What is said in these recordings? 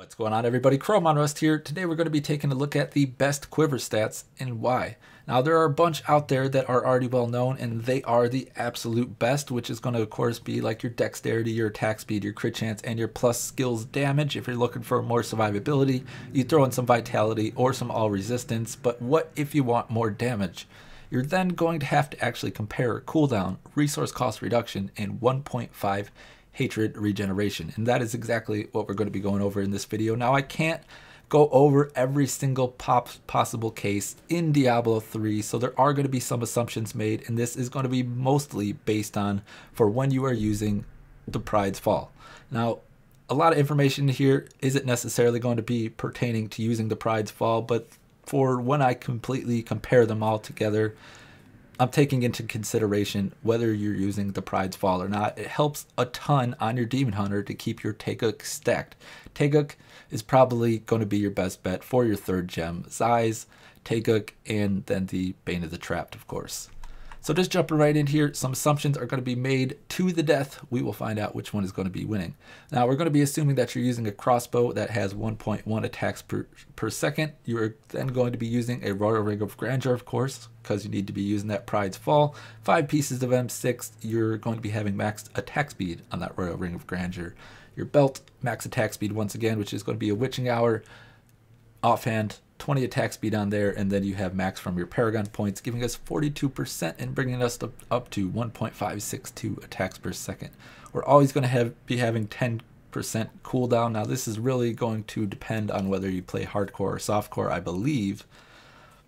What's going on, everybody? ChromeOnRust here. Today we're going to be taking a look at the best Quiver stats and why. Now there are a bunch out there that are already well known and they are the absolute best, which is going to of course be like your dexterity, your attack speed, your crit chance, and your plus skills damage. If you're looking for more survivability, you throw in some vitality or some all resistance. But what if you want more damage? You're then going to have to actually compare cooldown, resource cost reduction, and 1.5 hatred regeneration, and that is exactly what we're going to be going over in this video. Now I can't go over every single possible case in Diablo 3, so there are going to be some assumptions made, and this is going to be mostly based on for when you are using the Pride's Fall. Now a lot of information here isn't necessarily going to be pertaining to using the Pride's Fall, but for when I completely compare them all together, I'm taking into consideration whether you're using the Pride's Fall or not. It helps a ton on your Demon Hunter to keep your Taeguk stacked. Taeguk is probably going to be your best bet for your third gem. Zai's, Taeguk, and then the Bane of the Trapped, of course. So just jumping right in here, some assumptions are going to be made to the death. We will find out which one is going to be winning. Now we're going to be assuming that you're using a crossbow that has 1.1 attacks per second. You're then going to be using a Royal Ring of Grandeur, of course, because you need to be using that Pride's Fall. 5 pieces of M6, you're going to be having max attack speed on that Royal Ring of Grandeur. Your belt, max attack speed once again, which is going to be a Witching Hour. Offhand, 20 attack speed on there, and then you have max from your Paragon points, giving us 42% and bringing us up to 1.562 attacks per second. We're always going to be having 10% cooldown. Now this is really going to depend on whether you play hardcore or softcore. I believe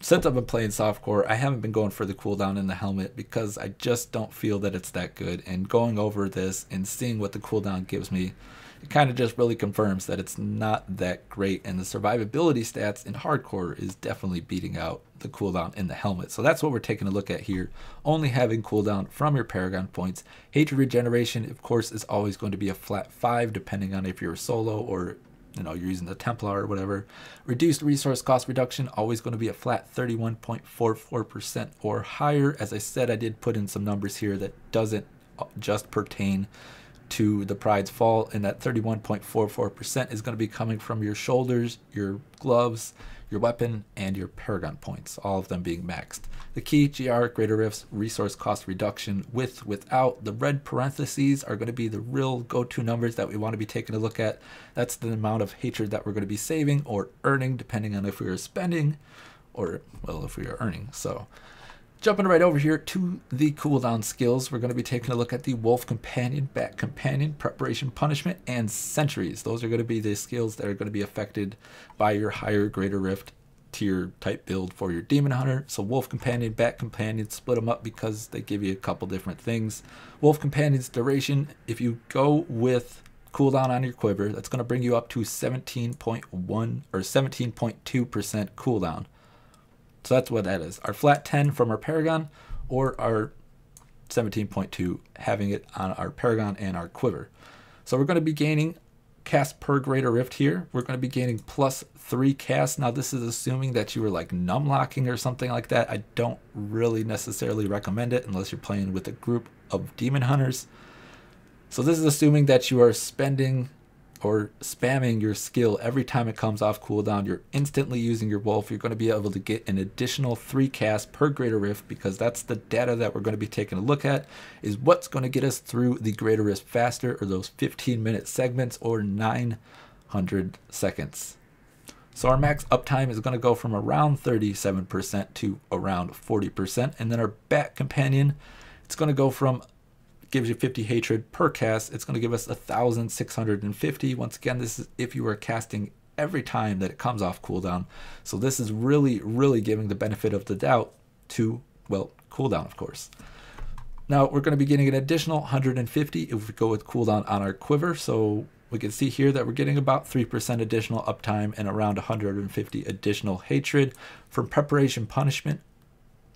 since I've been playing softcore, I haven't been going for the cooldown in the helmet because I just don't feel that it's that good. And going over this and seeing what the cooldown gives me, it kind of just really confirms that it's not that great, and the survivability stats in hardcore is definitely beating out the cooldown in the helmet. So that's what we're taking a look at here, only having cooldown from your Paragon points. Hatred regeneration, of course, is always going to be a flat 5 depending on if you're a solo or you're using the Templar or whatever. Reduced resource cost reduction, always going to be a flat 31.44% or higher. As I said, I did put in some numbers here that doesn't just pertain to the Pride's Fall, and that 31.44% is going to be coming from your shoulders, your gloves, your weapon, and your Paragon points, all of them being maxed. The key GR greater rifts, resource cost reduction without. The red parentheses are going to be the real go-to numbers that we want to be taking a look at. That's the amount of hatred that we're going to be saving or earning, depending on if we are spending or, well, if we are earning. So jumping right over here to the cooldown skills, we're going to be taking a look at the Wolf Companion, Bat Companion, Preparation, Punishment, and Sentries. Those are going to be the skills that are going to be affected by your higher Greater Rift tier type build for your Demon Hunter. So Wolf Companion, Bat Companion, split them up because they give you a couple different things. Wolf Companion's duration, if you go with cooldown on your Quiver, that's going to bring you up to 17.1 or 17.2% cooldown. So that's what that is. Our flat 10 from our Paragon, or our 17.2 having it on our Paragon and our Quiver. So we're going to be gaining cast per Greater Rift here. We're going to be gaining plus 3 casts. Now this is assuming that you were like numlocking or something like that. I don't really necessarily recommend it unless you're playing with a group of Demon Hunters. So this is assuming that you are spending or spamming your skill every time it comes off cooldown. You're instantly using your Wolf. You're going to be able to get an additional 3 casts per Greater Rift, because that's the data that we're going to be taking a look at, is what's going to get us through the Greater Rift faster, or those 15-minute segments, or 900 seconds. So our max uptime is going to go from around 37% to around 40%. And then our Bat Companion, it's going to go from, gives you 50 hatred per cast. It's going to give us 1,650. Once again, this is if you are casting every time that it comes off cooldown. So this is really, really giving the benefit of the doubt to, well, cooldown, of course. Now we're going to be getting an additional 150 if we go with cooldown on our Quiver. So we can see here that we're getting about 3% additional uptime and around 150 additional hatred. From Preparation Punishment,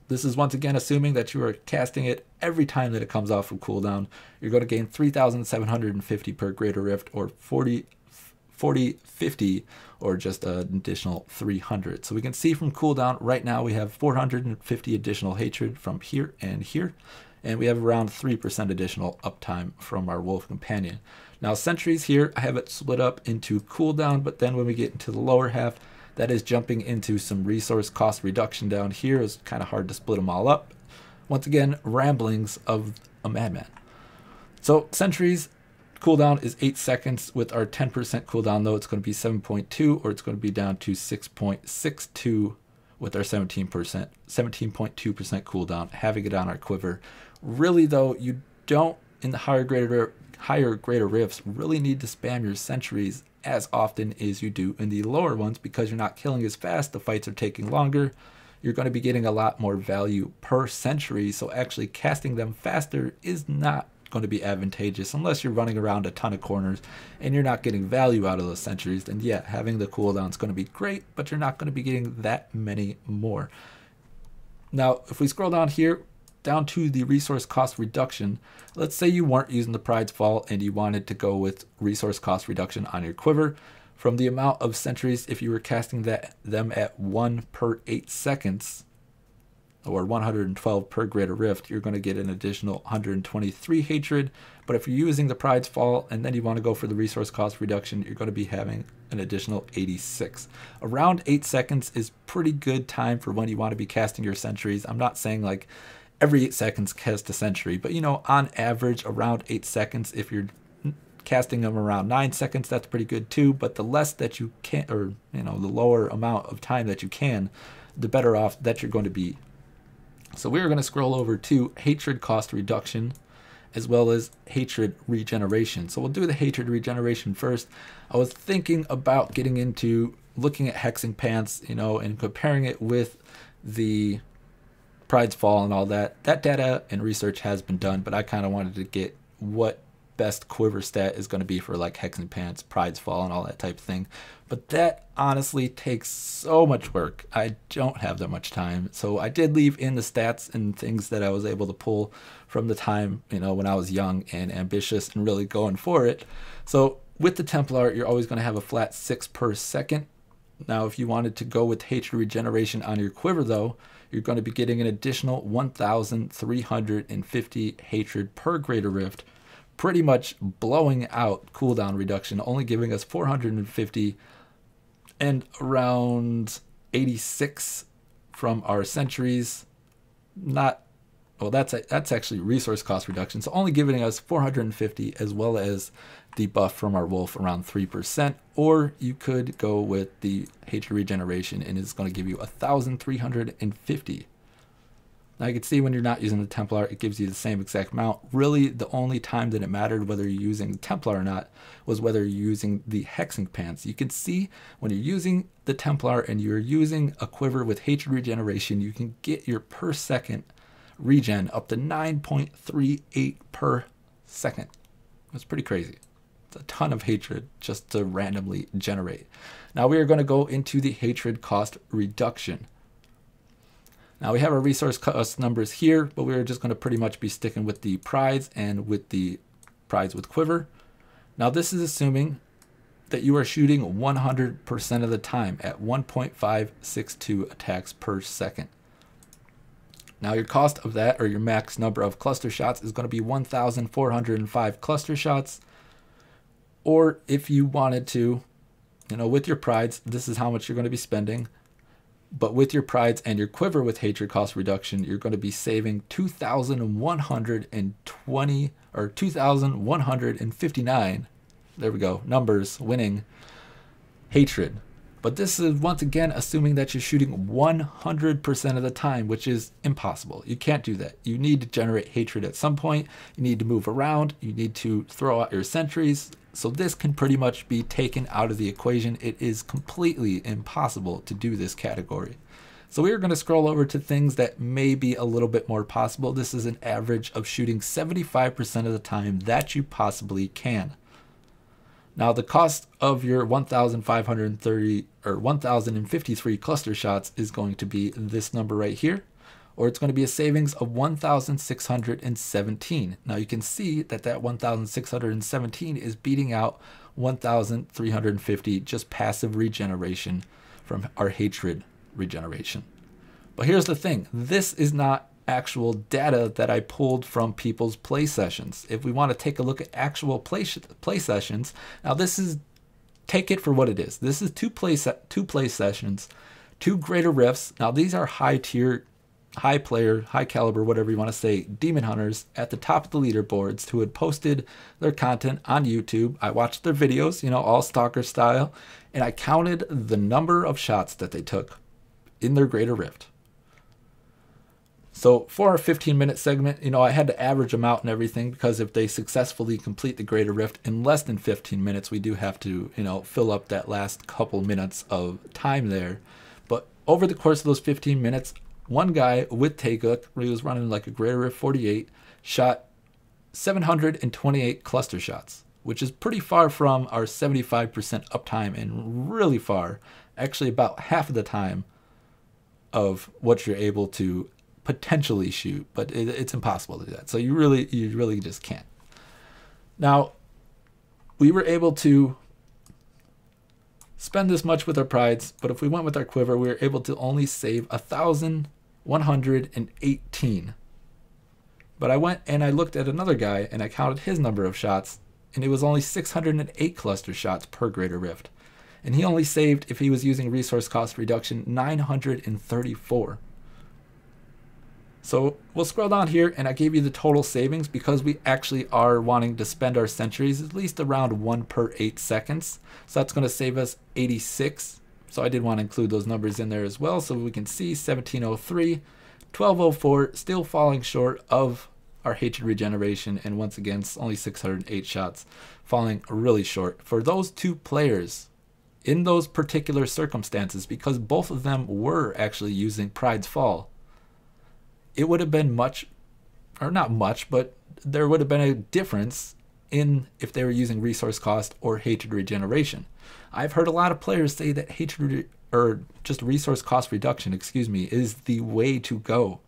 this is once again assuming that you are casting it every time that it comes off of cooldown. You're going to gain 3,750 per Greater Rift, or 50, or just an additional 300. So we can see from cooldown right now we have 450 additional hatred from here and here. and we have around 3% additional uptime from our wolf companion. Now sentries here, I have it split up into cooldown, but then when we get into the lower half, that is jumping into some resource cost reduction down here. It's kind of hard to split them all up. Once again, ramblings of a madman. So sentries cooldown is 8 seconds. With our 10% cooldown though, it's going to be 7.2, or it's going to be down to 6.62 with our 17.2% cooldown, having it on our quiver. Really though, you don't, in the higher greater rifts, really need to spam your sentries as often as you do in the lower ones, because you're not killing as fast, the fights are taking longer, you're going to be getting a lot more value per sentry, so actually casting them faster is not going to be advantageous unless you're running around a ton of corners and you're not getting value out of those sentries. Then yeah, having the cooldown is going to be great, but you're not going to be getting that many more. Now if we scroll down here down to the resource cost reduction, let's say you weren't using the Pride's Fall and you wanted to go with resource cost reduction on your quiver. From the amount of sentries, if you were casting them at 1 per 8 seconds, or 112 per greater rift, you're going to get an additional 123 hatred. But if you're using the Pride's Fall and then you want to go for the resource cost reduction, you're going to be having an additional 86. Around 8 seconds is pretty good time for when you want to be casting your sentries. I'm not saying like every 8 seconds cast a sentry, but you know, on average around 8 seconds. If you're casting them around 9 seconds, that's pretty good too. But the less that you can, or you know, the lower amount of time that you can, the better off that you're going to be. So we're going to scroll over to hatred cost reduction as well as hatred regeneration. So we'll do the hatred regeneration first. I was thinking about getting into looking at hexing pants, you know, and comparing it with the Pride's Fall and all that. That data and research has been done, but I kind of wanted to get what best quiver stat is going to be for like hexing pants, Pride's Fall, and all that type of thing. But that honestly takes so much work. I don't have that much time. So I did leave in the stats and things that I was able to pull from the time, you know, when I was young and ambitious and really going for it. So with the Templar, you're always going to have a flat 6 per second. Now, if you wanted to go with hatred regeneration on your quiver though, you're going to be getting an additional 1,350 hatred per greater rift, pretty much blowing out cooldown reduction, only giving us 450 and around 86 from our sentries. Not, well, that's actually resource cost reduction, so only giving us 450 as well as the buff from our wolf around 3%. Or you could go with the hatred regeneration and it's going to give you 1,350. Now you can see when you're not using the Templar, it gives you the same exact amount. Really, the only time that it mattered whether you're using the Templar or not was whether you're using the hexing pants. You can see when you're using the Templar and you're using a quiver with hatred regeneration, you can get your per second regen up to 9.38 per second. That's pretty crazy. It's a ton of hatred just to randomly generate. Now we are going to go into the hatred cost reduction. Now we have our resource cost numbers here, but we're just going to pretty much be sticking with the prides and with the prides with quiver. Now this is assuming that you are shooting 100% of the time at 1.562 attacks per second. Now your cost of that, or your max number of cluster shots, is going to be 1,405 cluster shots. Or if you wanted to, you know, with your prides, this is how much you're going to be spending. But with your prides and your quiver with hatred cost reduction, you're going to be saving 2,120 or 2,159. There we go. Numbers winning hatred. But this is once again assuming that you're shooting 100% of the time, which is impossible. You can't do that. You need to generate hatred at some point. You need to move around. You need to throw out your sentries. So this can pretty much be taken out of the equation. It is completely impossible to do this category. So we're going to scroll over to things that may be a little bit more possible. This is an average of shooting 75% of the time that you possibly can. Now the cost of your 1,530 or 1,053 cluster shots is going to be this number right here, or it's going to be a savings of 1,617. Now you can see that that 1,617 is beating out 1,350 just passive regeneration from our hatred regeneration. But here's the thing, this is not actual data that I pulled from people's play sessions. If we want to take a look at actual play sessions, now this is, take it for what it is. This is two play sessions, 2 greater rifts. Now these are high tier, high player, high caliber, whatever you want to say, demon hunters at the top of the leaderboards who had posted their content on YouTube. I watched their videos, you know, all stalker style, and I counted the number of shots that they took in their greater rift. So for our 15-minute segment, you know, I had to average them out and everything, because if they successfully complete the greater rift in less than 15 minutes, we do have to, you know, fill up that last couple minutes of time there. But over the course of those 15 minutes, one guy with Takehook, he was running like a greater rift 48, shot 728 cluster shots, which is pretty far from our 75% uptime, and really far, actually about half of the time of what you're able to potentially shoot, but it's impossible to do that. So you really just can't. Now, we were able to spend this much with our prides, but if we went with our quiver, we were able to only save 1,118. But I went and I looked at another guy and I counted his number of shots, and it was only 608 cluster shots per greater rift. And he only saved, if he was using resource cost reduction, 934. So we'll scroll down here, and I gave you the total savings because we actually are wanting to spend our sentries at least around 1 per 8 seconds. So that's going to save us 86. So I did want to include those numbers in there as well, so we can see 1703, 1204, still falling short of our hatred regeneration, and once again, only 608 shots, falling really short. For those 2 players, in those particular circumstances, because both of them were actually using Pride's Fall, it would have been much, or not much, but there would have been a difference in if they were using resource cost or hatred regeneration. I've heard a lot of players say that hatred, or just resource cost reduction, excuse me, is the way to go.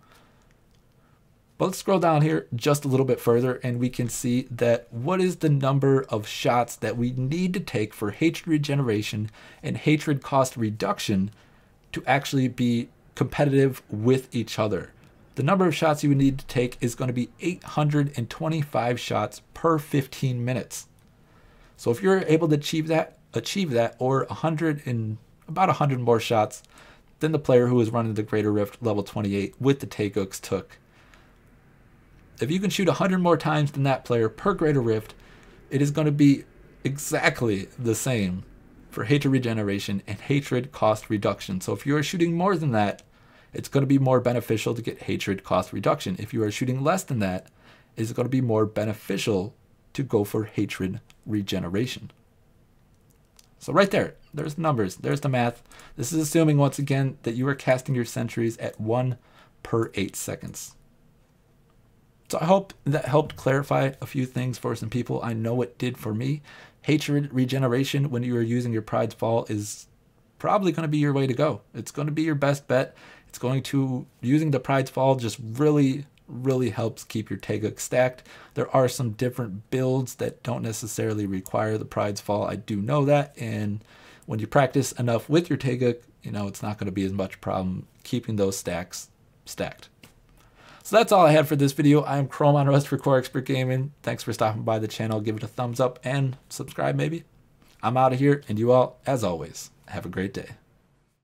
But let's scroll down here just a little bit further, and we can see that what is the number of shots that we need to take for hatred regeneration and hatred cost reduction to actually be competitive with each other. The number of shots you would need to take is going to be 825 shots per 15 minutes. So if you're able to achieve that, or about 100 more shots than the player who was running the Greater Rift level 28 with the Taghooks took. If you can shoot 100 more times than that player per Greater Rift, it is going to be exactly the same for hatred regeneration and hatred cost reduction. So if you are shooting more than that, it's going to be more beneficial to get hatred cost reduction. If you are shooting less than that, it's going to be more beneficial to go for hatred regeneration. So right there, there's the numbers, there's the math. This is assuming, once again, that you are casting your sentries at 1 per 8 seconds. So I hope that helped clarify a few things for some people. I know it did for me. Hatred regeneration when you are using your Pride's Fall is probably going to be your way to go. It's going to be your best bet. It's going to, using the Pride's Fall just really helps keep your Tagehook stacked. There are some different builds that don't necessarily require the Pride's Fall. I do know that, and when you practice enough with your Tagehook, you know, it's not going to be as much problem keeping those stacks stacked. So that's all I had for this video. I am ChromeOnRust for Core Expert Gaming. Thanks for stopping by the channel. Give it a thumbs up and subscribe maybe. I'm out of here, and you all, as always, have a great day.